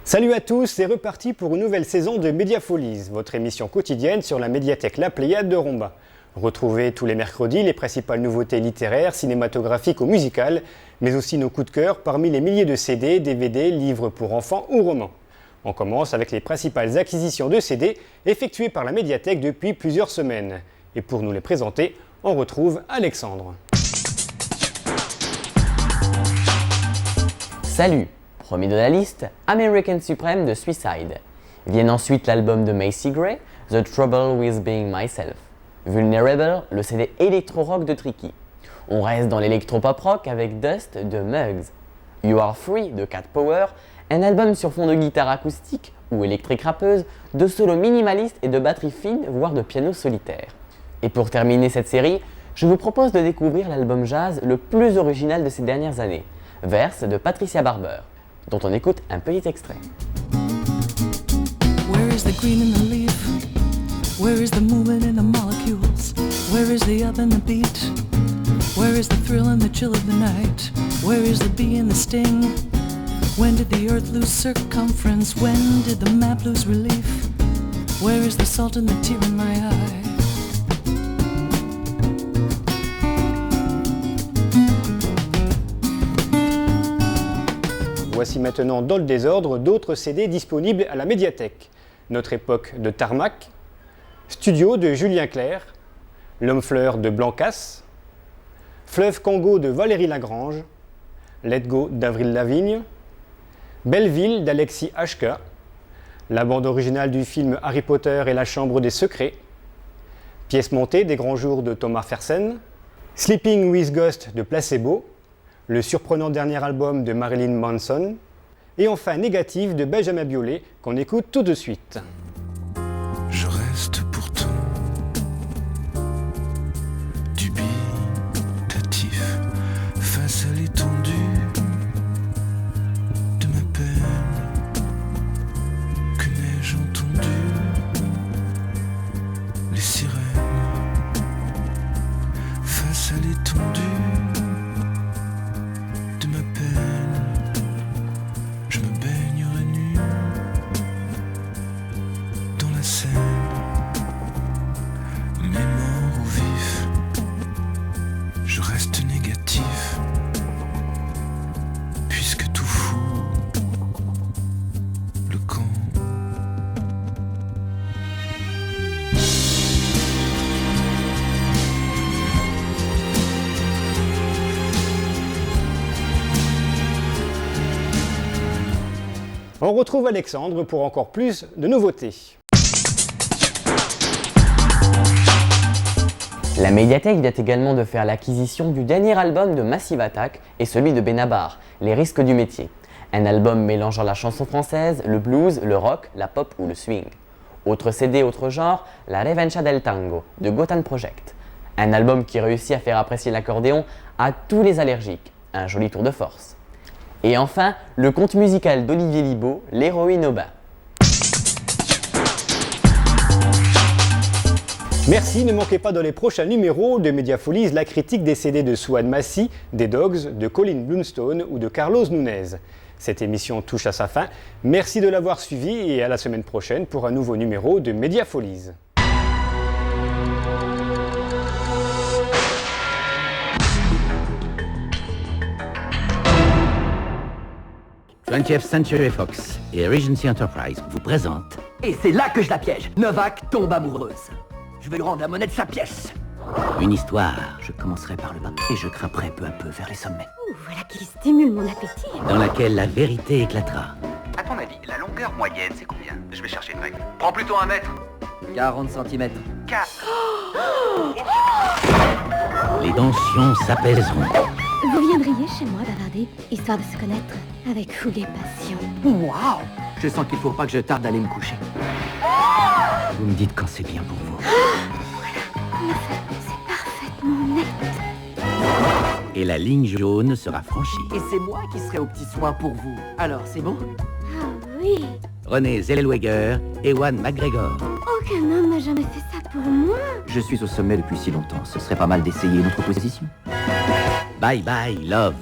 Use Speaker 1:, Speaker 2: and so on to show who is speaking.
Speaker 1: Salut à tous, c'est reparti pour une nouvelle saison de Mediafolies, votre émission quotidienne sur la médiathèque La Pléiade de Romba. Retrouvez tous les mercredis les principales nouveautés littéraires, cinématographiques ou musicales, mais aussi nos coups de cœur parmi les milliers de CD, DVD, livres pour enfants ou romans. On commence avec les principales acquisitions de CD effectuées par la médiathèque depuis plusieurs semaines. Et pour nous les présenter, on retrouve Alexandre.
Speaker 2: Salut! Premier de la liste, American Supreme de Suicide. Viennent ensuite l'album de Macy Gray, The Trouble with Being Myself. Vulnerable, le CD électro-rock de Tricky. On reste dans l'électro-pop rock avec Dust de Mugs. You Are Free de Cat Power, un album sur fond de guitare acoustique ou électrique rappeuse, de solos minimalistes et de batterie fine, voire de piano solitaire. Et pour terminer cette série, je vous propose de découvrir l'album jazz le plus original de ces dernières années, Verse de Patricia Barber, dont on écoute un petit extrait.
Speaker 3: Where is the green in the leaf? Where is the movement in the molecules? Where is the up and the beat? Where is the thrill and the chill of the night? Where is the bee and the sting? When did the earth lose circumference? When did the map lose relief? Where is the salt and the tear in my eye?
Speaker 1: Voici maintenant dans le désordre d'autres CD disponibles à la médiathèque. Notre époque de Tarmac, Studio de Julien Clerc, L'Homme-Fleur de Blancas, Fleuve Congo de Valérie Lagrange, Let Go d'Avril Lavigne, Belleville d'Alexis HK, la bande originale du film Harry Potter et la Chambre des Secrets, Pièce montée des Grands Jours de Thomas Fersen, Sleeping with Ghost de Placebo, le surprenant dernier album de Marilyn Manson, et enfin Négative de Benjamin Biolay, qu'on écoute tout de suite.
Speaker 4: Je reste pourtant dubitatif face à l'étendue de ma peine. Que n'ai-je entendu? Les sirènes face à l'étendue. Je me baignerai nu dans la Seine, mais mort ou vif, je reste négatif, puisque tout fout le camp.
Speaker 1: On retrouve Alexandre pour encore plus de nouveautés.
Speaker 2: La médiathèque vient également de faire l'acquisition du dernier album de Massive Attack et celui de Benabar, Les Risques du Métier. Un album mélangeant la chanson française, le blues, le rock, la pop ou le swing. Autre CD, autre genre, La Revancha del Tango de Gotan Project. Un album qui réussit à faire apprécier l'accordéon à tous les allergiques. Un joli tour de force. Et enfin, le conte musical d'Olivier Libaud, L'Héroïne au bain.
Speaker 1: Merci, ne manquez pas dans les prochains numéros de Mediafolies la critique des CD de Souad Massi, des Dogs, de Colin Blunstone ou de Carlos Nunez. Cette émission touche à sa fin. Merci de l'avoir suivi et à la semaine prochaine pour un nouveau numéro de Mediafolies.
Speaker 5: 20th Century Fox et Regency Enterprise vous présentent.
Speaker 6: Et c'est là que je la piège. Novak tombe amoureuse. Je vais lui rendre la monnaie de sa pièce.
Speaker 5: Une histoire
Speaker 6: Je commencerai par le bas et je grimperai peu à peu vers les sommets.
Speaker 7: Ouh, voilà qui stimule mon appétit.
Speaker 5: dans laquelle la vérité éclatera.
Speaker 8: À ton avis, la longueur moyenne, c'est combien? Je vais chercher une règle. Prends plutôt 1 mètre.
Speaker 6: 40 cm.
Speaker 8: 4.
Speaker 5: Les tensions s'apaiseront.
Speaker 7: Vous viendriez chez moi bavarder, histoire de se connaître, avec fougue et passion.
Speaker 6: Waouh! Je sens qu'il faut pas que je tarde d'aller me coucher.
Speaker 5: Vous me dites quand c'est bien pour vous.
Speaker 7: C'est parfaitement net.
Speaker 5: Et la ligne jaune sera franchie.
Speaker 6: Et c'est moi qui serai au petit soin pour vous. Alors, c'est bon?
Speaker 7: Ah oui,
Speaker 5: René Zellweger, Ewan McGregor.
Speaker 7: aucun homme n'a jamais fait ça pour moi.
Speaker 6: Je suis au sommet depuis si longtemps. Ce serait pas mal d'essayer une autre position.
Speaker 5: Bye bye, love.